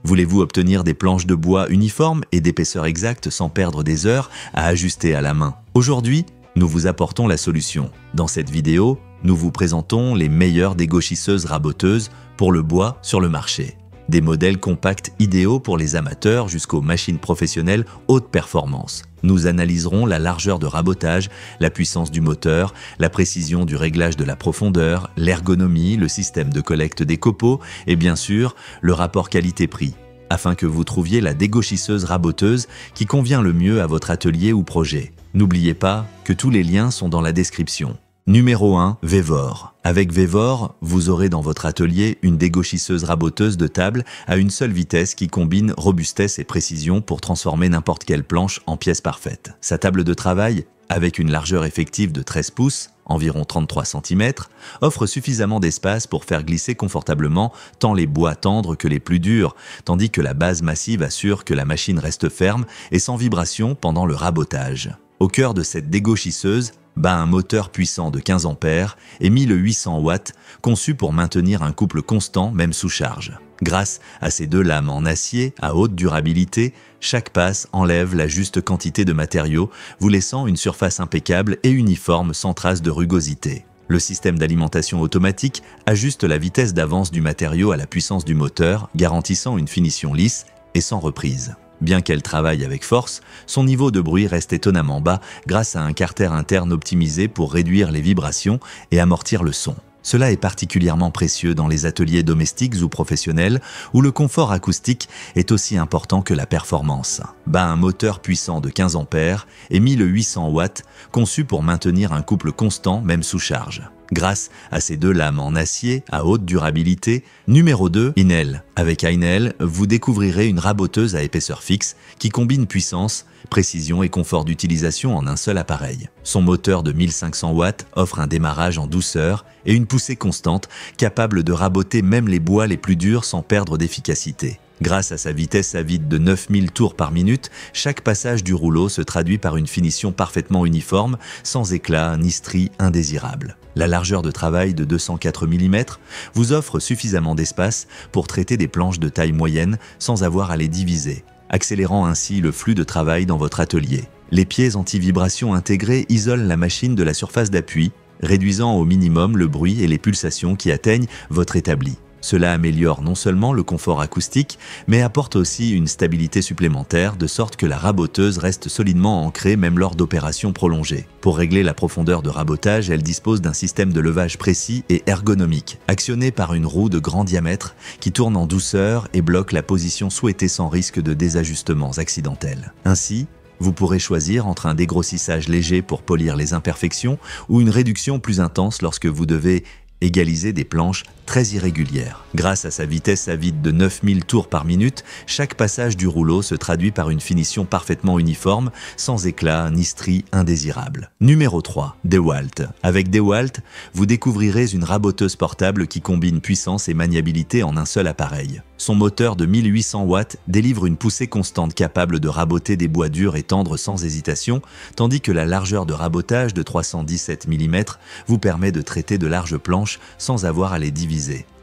Voulez-vous obtenir des planches de bois uniformes et d'épaisseur exacte sans perdre des heures à ajuster à la main? Aujourd'hui, nous vous apportons la solution. Dans cette vidéo, nous vous présentons les meilleures dégauchisseuses raboteuses pour le bois sur le marché. Des modèles compacts idéaux pour les amateurs jusqu'aux machines professionnelles haute performance. Nous analyserons la largeur de rabotage, la puissance du moteur, la précision du réglage de la profondeur, l'ergonomie, le système de collecte des copeaux et bien sûr, le rapport qualité-prix, afin que vous trouviez la dégauchisseuse raboteuse qui convient le mieux à votre atelier ou projet. N'oubliez pas que tous les liens sont dans la description. Numéro 1, Vevor. Avec Vevor, vous aurez dans votre atelier une dégauchisseuse raboteuse de table à une seule vitesse qui combine robustesse et précision pour transformer n'importe quelle planche en pièce parfaite. Sa table de travail, avec une largeur effective de 13 pouces, environ 33 cm, offre suffisamment d'espace pour faire glisser confortablement tant les bois tendres que les plus durs, tandis que la base massive assure que la machine reste ferme et sans vibration pendant le rabotage. Au cœur de cette dégauchisseuse, bat un moteur puissant de 15 ampères et 1800 watts, conçu pour maintenir un couple constant même sous charge. Grâce à ces deux lames en acier à haute durabilité, chaque passe enlève la juste quantité de matériaux, vous laissant une surface impeccable et uniforme sans trace de rugosité. Le système d'alimentation automatique ajuste la vitesse d'avance du matériau à la puissance du moteur, garantissant une finition lisse et sans reprise. Bien qu'elle travaille avec force, son niveau de bruit reste étonnamment bas grâce à un carter interne optimisé pour réduire les vibrations et amortir le son. Cela est particulièrement précieux dans les ateliers domestiques ou professionnels où le confort acoustique est aussi important que la performance. Bat un moteur puissant de 15 ampères et 1800 watts, conçu pour maintenir un couple constant même sous charge. Grâce à ces deux lames en acier à haute durabilité. Numéro 2, Inel. Avec Inel, vous découvrirez une raboteuse à épaisseur fixe qui combine puissance, précision et confort d'utilisation en un seul appareil. Son moteur de 1500 watts offre un démarrage en douceur et une poussée constante capable de raboter même les bois les plus durs sans perdre d'efficacité. Grâce à sa vitesse à vide de 9000 tours par minute, chaque passage du rouleau se traduit par une finition parfaitement uniforme, sans éclat ni stries indésirables. La largeur de travail de 204 mm vous offre suffisamment d'espace pour traiter des planches de taille moyenne sans avoir à les diviser, accélérant ainsi le flux de travail dans votre atelier. Les pieds anti-vibration intégrés isolent la machine de la surface d'appui, réduisant au minimum le bruit et les pulsations qui atteignent votre établi. Cela améliore non seulement le confort acoustique, mais apporte aussi une stabilité supplémentaire de sorte que la raboteuse reste solidement ancrée même lors d'opérations prolongées. Pour régler la profondeur de rabotage, elle dispose d'un système de levage précis et ergonomique, actionné par une roue de grand diamètre qui tourne en douceur et bloque la position souhaitée sans risque de désajustements accidentels. Ainsi, vous pourrez choisir entre un dégrossissage léger pour polir les imperfections ou une réduction plus intense lorsque vous devez égaliser des planches très irrégulières. Grâce à sa vitesse à vide de 9000 tours par minute, chaque passage du rouleau se traduit par une finition parfaitement uniforme, sans éclat ni stries indésirables. Numéro 3, DeWalt. Avec DeWalt, vous découvrirez une raboteuse portable qui combine puissance et maniabilité en un seul appareil. Son moteur de 1800 watts délivre une poussée constante capable de raboter des bois durs et tendres sans hésitation, tandis que la largeur de rabotage de 317 mm vous permet de traiter de larges planches sans avoir à les diviser.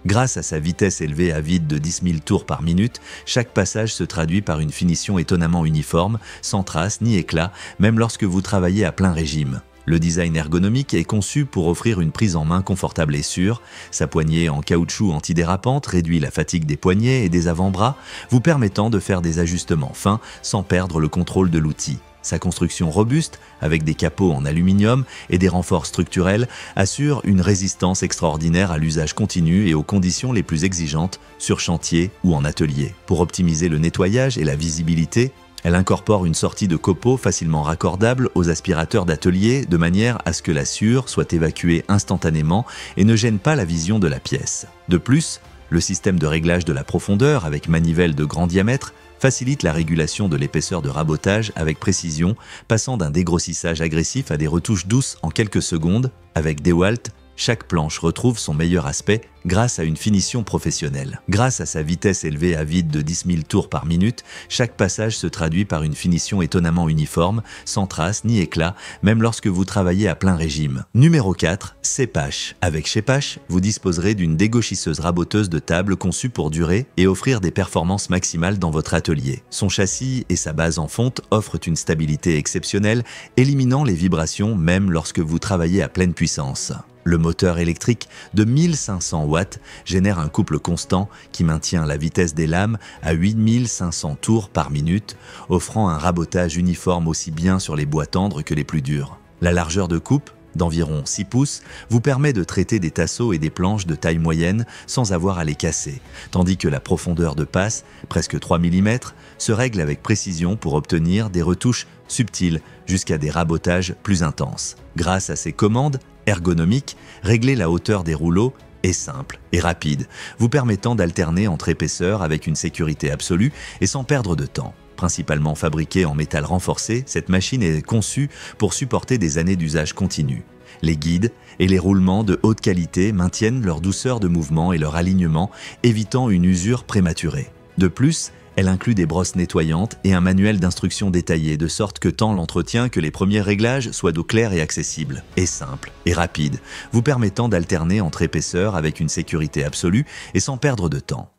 Grâce à sa vitesse élevée à vide de 10 000 tours par minute, chaque passage se traduit par une finition étonnamment uniforme, sans traces ni éclat, même lorsque vous travaillez à plein régime. Le design ergonomique est conçu pour offrir une prise en main confortable et sûre. Sa poignée en caoutchouc antidérapante réduit la fatigue des poignets et des avant-bras, vous permettant de faire des ajustements fins sans perdre le contrôle de l'outil. Sa construction robuste, avec des capots en aluminium et des renforts structurels, assure une résistance extraordinaire à l'usage continu et aux conditions les plus exigeantes sur chantier ou en atelier. Pour optimiser le nettoyage et la visibilité, elle incorpore une sortie de copeaux facilement raccordable aux aspirateurs d'atelier de manière à ce que la sueur soit évacuée instantanément et ne gêne pas la vision de la pièce. De plus, le système de réglage de la profondeur avec manivelle de grand diamètre facilite la régulation de l'épaisseur de rabotage avec précision, passant d'un dégrossissage agressif à des retouches douces en quelques secondes. Avec DeWalt, chaque planche retrouve son meilleur aspect grâce à une finition professionnelle. Grâce à sa vitesse élevée à vide de 10 000 tours par minute, chaque passage se traduit par une finition étonnamment uniforme, sans traces ni éclat, même lorsque vous travaillez à plein régime. Numéro 4, Shapeash. Avec Shapeash, vous disposerez d'une dégauchisseuse raboteuse de table conçue pour durer et offrir des performances maximales dans votre atelier. Son châssis et sa base en fonte offrent une stabilité exceptionnelle, éliminant les vibrations même lorsque vous travaillez à pleine puissance. Le moteur électrique de 1500 watts génère un couple constant qui maintient la vitesse des lames à 8500 tours par minute, offrant un rabotage uniforme aussi bien sur les bois tendres que les plus durs. La largeur de coupe, d'environ 6 pouces, vous permet de traiter des tasseaux et des planches de taille moyenne sans avoir à les casser, tandis que la profondeur de passe, presque 3 mm, se règle avec précision pour obtenir des retouches subtiles jusqu'à des rabotages plus intenses. Grâce à ces commandes ergonomiques, régler la hauteur des rouleaux est simple et rapide, vous permettant d'alterner entre épaisseurs avec une sécurité absolue et sans perdre de temps. Principalement fabriquée en métal renforcé, cette machine est conçue pour supporter des années d'usage continu. Les guides et les roulements de haute qualité maintiennent leur douceur de mouvement et leur alignement, évitant une usure prématurée. De plus, elle inclut des brosses nettoyantes et un manuel d'instructions détaillé, de sorte que tant l'entretien que les premiers réglages soient d'eau claire et accessibles, et simples et rapides, vous permettant d'alterner entre épaisseurs avec une sécurité absolue et sans perdre de temps.